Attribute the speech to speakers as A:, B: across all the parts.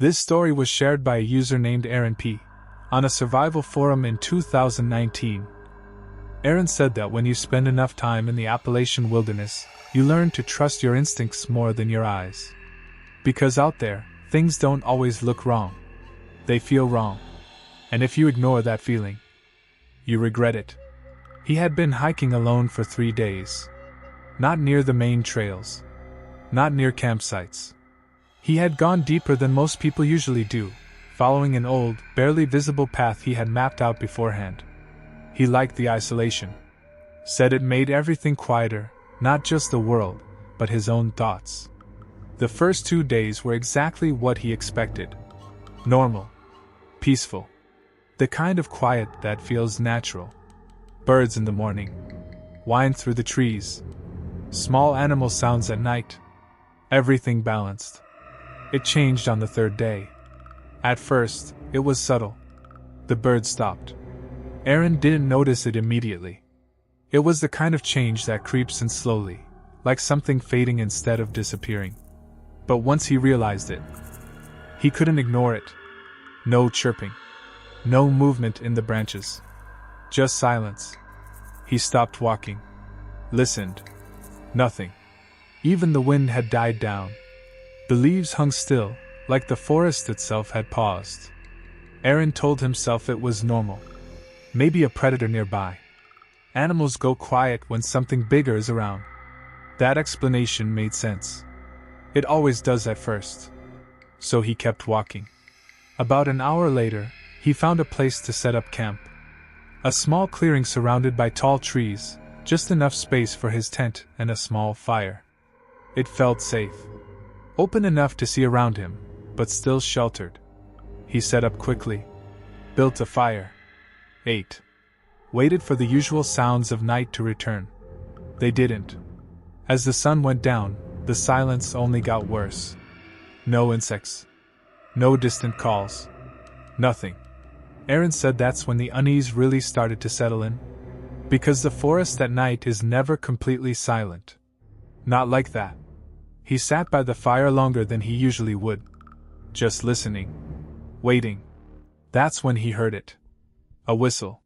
A: This story was shared by a user named Aaron P. on a survival forum in 2019. Aaron said that when you spend enough time in the Appalachian wilderness, you learn to trust your instincts more than your eyes. Because out there, things don't always look wrong. They feel wrong. And if you ignore that feeling, you regret it. He had been hiking alone for 3 days. Not near the main trails. Not near campsites. He had gone deeper than most people usually do, following an old, barely visible path he had mapped out beforehand. He liked the isolation. Said it made everything quieter, not just the world, but his own thoughts. The first 2 days were exactly what he expected. Normal. Peaceful. The kind of quiet that feels natural. Birds in the morning. Wind through the trees. Small animal sounds at night. Everything balanced. It changed on the 3rd day. At first, it was subtle. The birds stopped. Aaron didn't notice it immediately. It was the kind of change that creeps in slowly, like something fading instead of disappearing. But once he realized it, he couldn't ignore it. No chirping. No movement in the branches. Just silence. He stopped walking. Listened. Nothing. Even the wind had died down. The leaves hung still, like the forest itself had paused. Aaron told himself it was normal. Maybe a predator nearby. Animals go quiet when something bigger is around. That explanation made sense. It always does at first. So he kept walking. About an hour later, he found a place to set up camp. A small clearing surrounded by tall trees, just enough space for his tent and a small fire. It felt safe. Open enough to see around him, but still sheltered. He set up quickly. Built a fire. Ate. Waited for the usual sounds of night to return. They didn't. As the sun went down, the silence only got worse. No insects. No distant calls. Nothing. Aaron said that's when the unease really started to settle in. Because the forest at night is never completely silent. Not like that. He sat by the fire longer than he usually would. Just listening. Waiting. That's when he heard it. A whistle.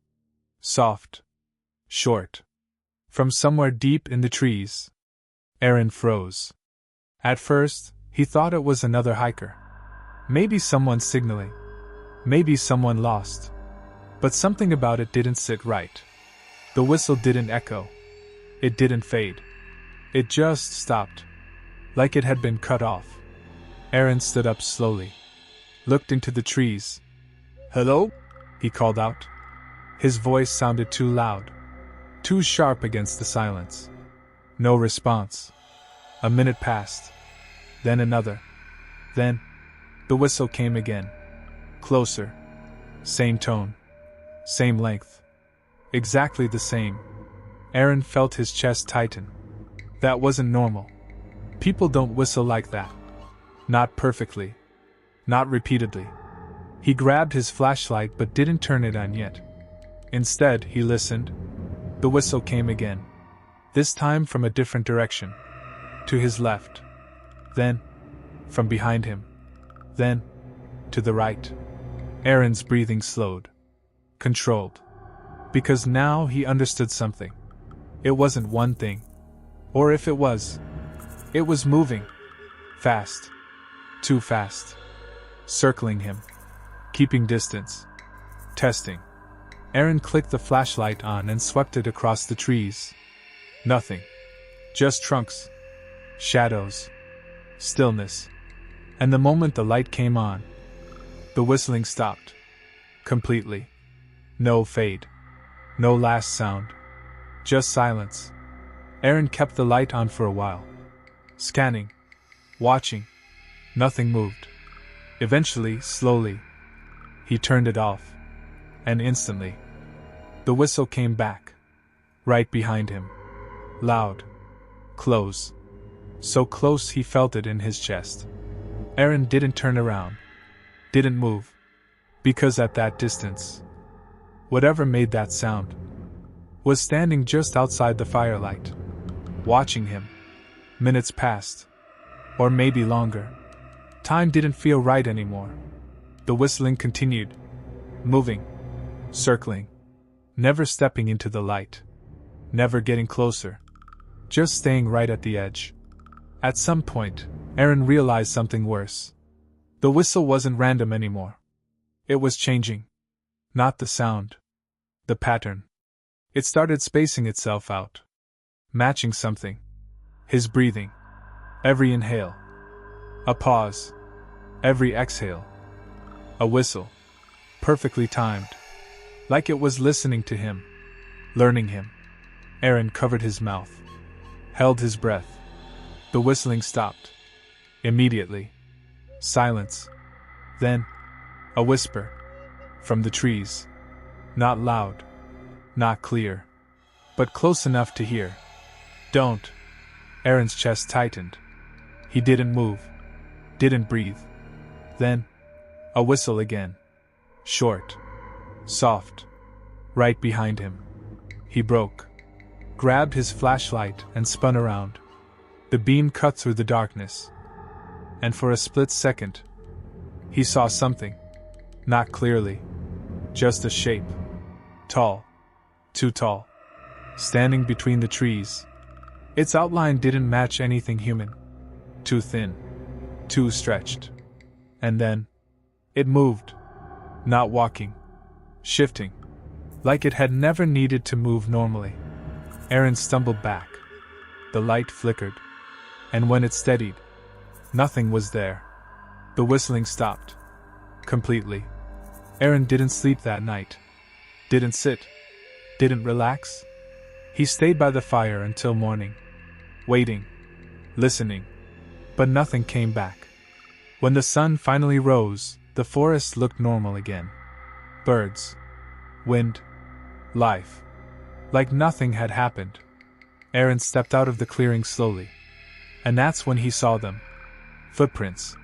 A: Soft. Short. From somewhere deep in the trees. Aaron froze. At first, he thought it was another hiker. Maybe someone signaling. Maybe someone lost. But something about it didn't sit right. The whistle didn't echo. It didn't fade. It just stopped. Like it had been cut off. Aaron stood up slowly. Looked into the trees. "Hello?" he called out. His voice sounded too loud. Too sharp against the silence. No response. A minute passed. Then another. Then, the whistle came again. Closer. Same tone. Same length. Exactly the same. Aaron felt his chest tighten. That wasn't normal. People don't whistle like that. Not perfectly. Not repeatedly. He grabbed his flashlight but didn't turn it on yet. Instead, he listened. The whistle came again. This time from a different direction. To his left. Then, from behind him. Then, to the right. Aaron's breathing slowed. Controlled. Because now he understood something. It wasn't one thing. Or if it was moving. Fast. Too fast. Circling him. Keeping distance. Testing. Aaron clicked the flashlight on and swept it across the trees. Nothing. Just trunks. Shadows. Stillness. And the moment the light came on, the whistling stopped. Completely. No fade. No last sound. Just silence. Aaron kept the light on for a while. Scanning. Watching. Nothing moved. Eventually, slowly, he turned it off. And instantly, the whistle came back. Right behind him. Loud. Close. So close he felt it in his chest. Aaron didn't turn around. Didn't move. Because at that distance, whatever made that sound was standing just outside the firelight, watching him. Minutes passed. Or maybe longer. Time didn't feel right anymore. The whistling continued, moving, circling, never stepping into the light, never getting closer, just staying right at the edge. At some point, Aaron realized something worse. The whistle wasn't random anymore. It was changing. Not the sound. The pattern. It started spacing itself out. Matching something. His breathing. Every inhale. A pause. Every exhale. A whistle. Perfectly timed. Like it was listening to him. Learning him. Aaron covered his mouth. Held his breath. The whistling stopped. Immediately. Silence. Then, a whisper. From the trees. Not loud. Not clear. But close enough to hear. Don't. Aaron's chest tightened. He didn't move. Didn't breathe. Then, a whistle again. Short. Soft. Right behind him. He broke. Grabbed his flashlight and spun around. The beam cut through the darkness. And for a split second, he saw something. Not clearly. Just a shape. Tall. Too tall. Standing between the trees. Its outline didn't match anything human. Too thin. Too stretched. And then, it moved. Not walking. Shifting. Like it had never needed to move normally. Aaron stumbled back. The light flickered. And when it steadied, nothing was there. The whistling stopped. Completely. Aaron didn't sleep that night. Didn't sit. Didn't relax. He stayed by the fire until morning. Waiting. Listening. But nothing came back. When the sun finally rose, the forest looked normal again. Birds. Wind. Life. Like nothing had happened. Aaron stepped out of the clearing slowly. And that's when he saw them. Footprints.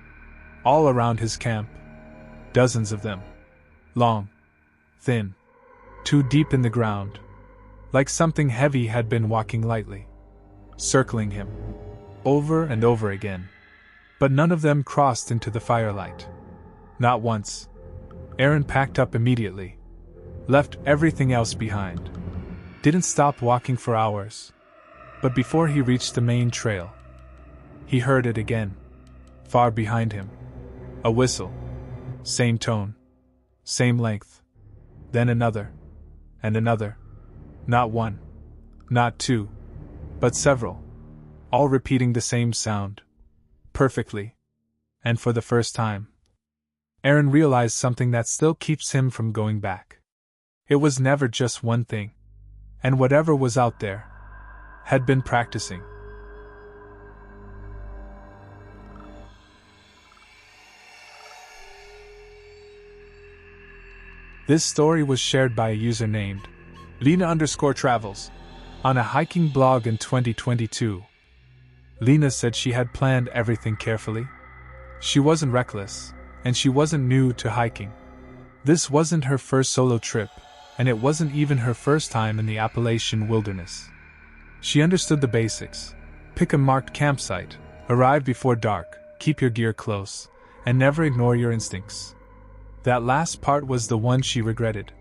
A: All around his camp. Dozens of them. Long. Thin. Too deep in the ground. Like something heavy had been walking lightly. Circling him. Over and over again. But none of them crossed into the firelight. Not once. Aaron packed up immediately. Left everything else behind. Didn't stop walking for hours. But before he reached the main trail, he heard it again. Far behind him. A whistle. Same tone. Same length. Then another. And another. Not one. Not two. But several. All repeating the same sound. Perfectly. And for the first time, Aaron realized something that still keeps him from going back. It was never just one thing. And whatever was out there had been practicing. This story was shared by a user named Lena_Travels on a hiking blog in 2022. Lena said she had planned everything carefully. She wasn't reckless, and she wasn't new to hiking. This wasn't her first solo trip, and it wasn't even her first time in the Appalachian wilderness. She understood the basics. Pick a marked campsite, arrive before dark, keep your gear close, and never ignore your instincts. That last part was the one she regretted.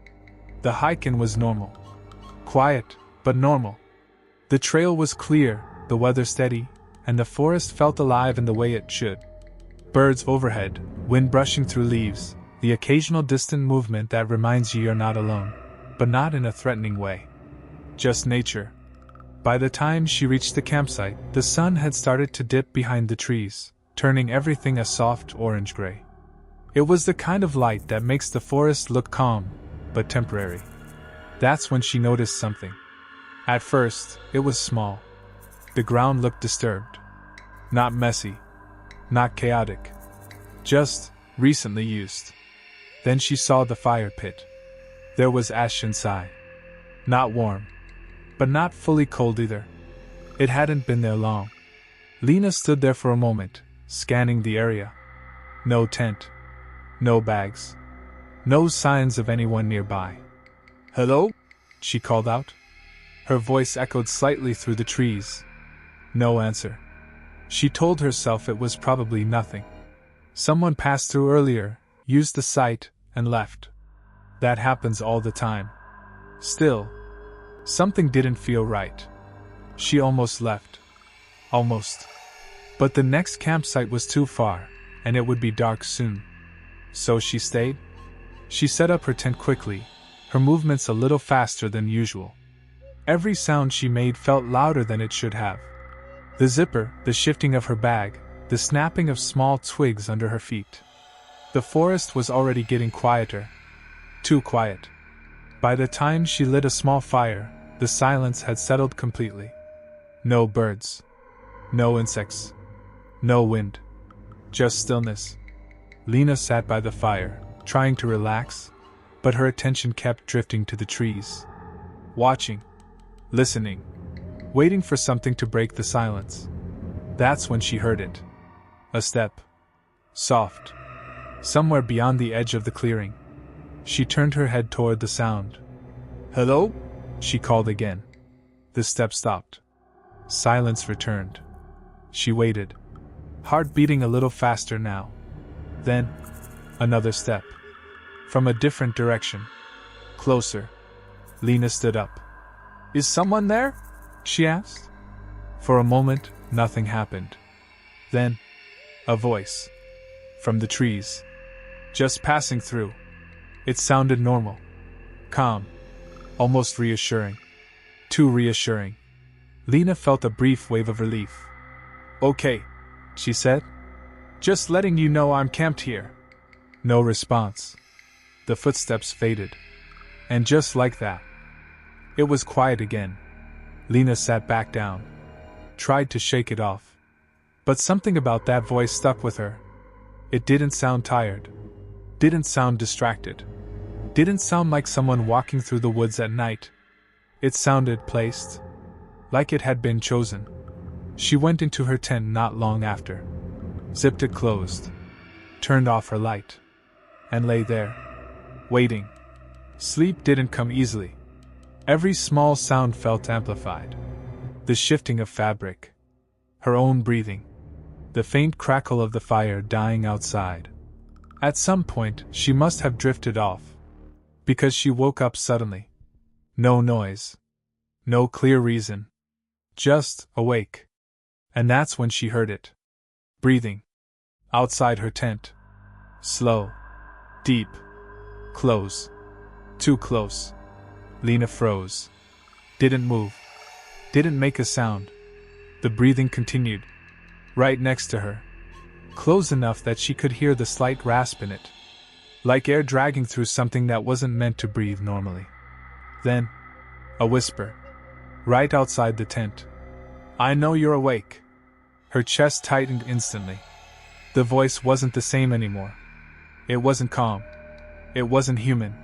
A: The hike-in was normal. Quiet, but normal. The trail was clear, the weather steady, and the forest felt alive in the way it should. Birds overhead, wind brushing through leaves, the occasional distant movement that reminds you you're not alone, but not in a threatening way. Just nature. By the time she reached the campsite, the sun had started to dip behind the trees, turning everything a soft orange-gray. It was the kind of light that makes the forest look calm, but temporary. That's when she noticed something. At first, it was small. The ground looked disturbed. Not messy. Not chaotic. Just recently used. Then she saw the fire pit. There was ash inside. Not warm. But not fully cold either. It hadn't been there long. Lena stood there for a moment, scanning the area. No tent. No bags. No signs of anyone nearby. "Hello?" she called out. Her voice echoed slightly through the trees. No answer. She told herself it was probably nothing. Someone passed through earlier, used the site, and left. That happens all the time. Still, something didn't feel right. She almost left. Almost. But the next campsite was too far, and it would be dark soon. So she stayed? She set up her tent quickly, her movements a little faster than usual. Every sound she made felt louder than it should have. The zipper, the shifting of her bag, the snapping of small twigs under her feet. The forest was already getting quieter. Too quiet. By the time she lit a small fire, the silence had settled completely. No birds. No insects. No wind. Just stillness. Lena sat by the fire, trying to relax, but her attention kept drifting to the trees. Watching. Listening. Waiting for something to break the silence. That's when she heard it. A step. Soft. Somewhere beyond the edge of the clearing. She turned her head toward the sound. "Hello?" she called again. The step stopped. Silence returned. She waited. Heart beating a little faster now. Then, another step. From a different direction. Closer. Lena stood up. "Is someone there?" she asked. For a moment, nothing happened. Then, a voice. From the trees. Just passing through. It sounded normal. Calm. Almost reassuring. Too reassuring. Lena felt a brief wave of relief. "Okay," she said. "Just letting you know I'm camped here." No response. The footsteps faded. And just like that, it was quiet again. Lena sat back down. Tried to shake it off. But something about that voice stuck with her. It didn't sound tired. Didn't sound distracted. Didn't sound like someone walking through the woods at night. It sounded placed. Like it had been chosen. She went into her tent not long after. Zipped it closed. Turned off her light. And lay there. Waiting. Sleep didn't come easily. Every small sound felt amplified. The shifting of fabric. Her own breathing. The faint crackle of the fire dying outside. At some point, she must have drifted off. Because she woke up suddenly. No noise. No clear reason. Just awake. And that's when she heard it. Breathing. Outside her tent. Slow. Deep. Close. Too close. Lena froze. Didn't move. Didn't make a sound. The breathing continued. Right next to her. Close enough that she could hear the slight rasp in it. Like air dragging through something that wasn't meant to breathe normally. Then, a whisper. Right outside the tent. "I know you're awake." Her chest tightened instantly. The voice wasn't the same anymore. It wasn't calm. It wasn't human.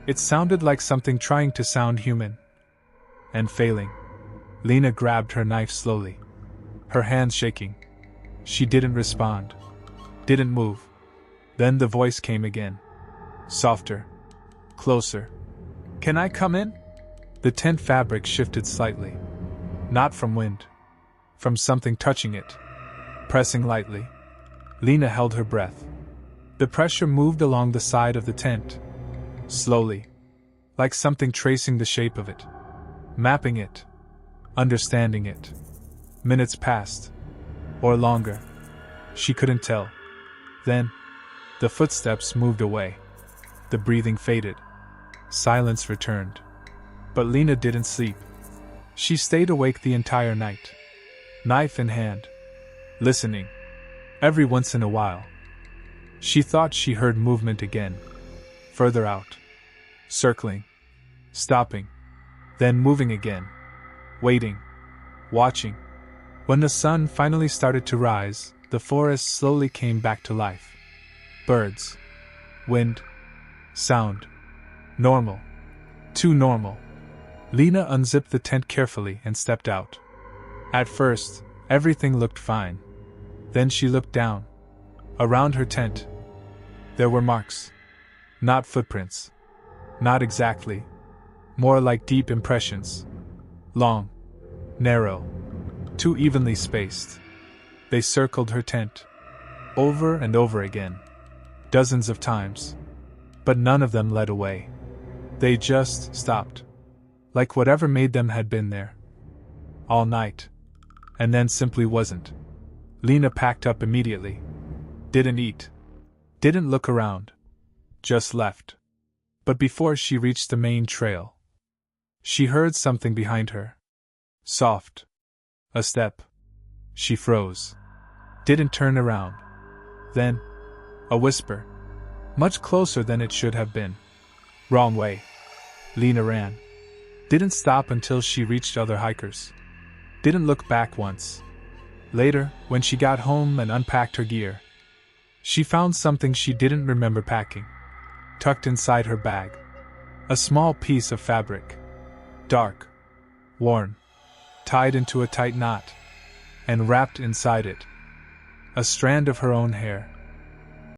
A: It sounded like something trying to sound human. And failing. Lena grabbed her knife slowly. Her hands shaking. She didn't respond. Didn't move. Then the voice came again. Softer. Closer. "Can I come in?" The tent fabric shifted slightly. Not from wind. From something touching it. Pressing lightly. Lena held her breath. The pressure moved along the side of the tent. Slowly. Like something tracing the shape of it. Mapping it. Understanding it. Minutes passed. Or longer. She couldn't tell. Then, the footsteps moved away. The breathing faded. Silence returned. But Lena didn't sleep. She stayed awake the entire night. Knife in hand. Listening. Every once in a while. She thought she heard movement again. Further out. Circling. Stopping. Then moving again. Waiting. Watching. When the sun finally started to rise, the forest slowly came back to life. Birds. Wind. Sound. Normal. Too normal. Lena unzipped the tent carefully and stepped out. At first, everything looked fine. Then she looked down. Around her tent. There were marks. Not footprints. Not exactly. More like deep impressions. Long. Narrow. Too evenly spaced. They circled her tent. over and over again. Dozens of times. But none of them led away. They just stopped. Like whatever made them had been there. All night. And then simply wasn't. Lena packed up immediately. Didn't eat. Didn't look around. Just left. But before she reached the main trail, she heard something behind her. Soft. A step. She froze. Didn't turn around. Then, a whisper. Much closer than it should have been. Wrong way. Lena ran. Didn't stop until she reached other hikers. Didn't look back once. Later, when she got home and unpacked her gear, she found something she didn't remember packing. Tucked inside her bag. A small piece of fabric. Dark. Worn. Tied into a tight knot. And wrapped inside it. A strand of her own hair.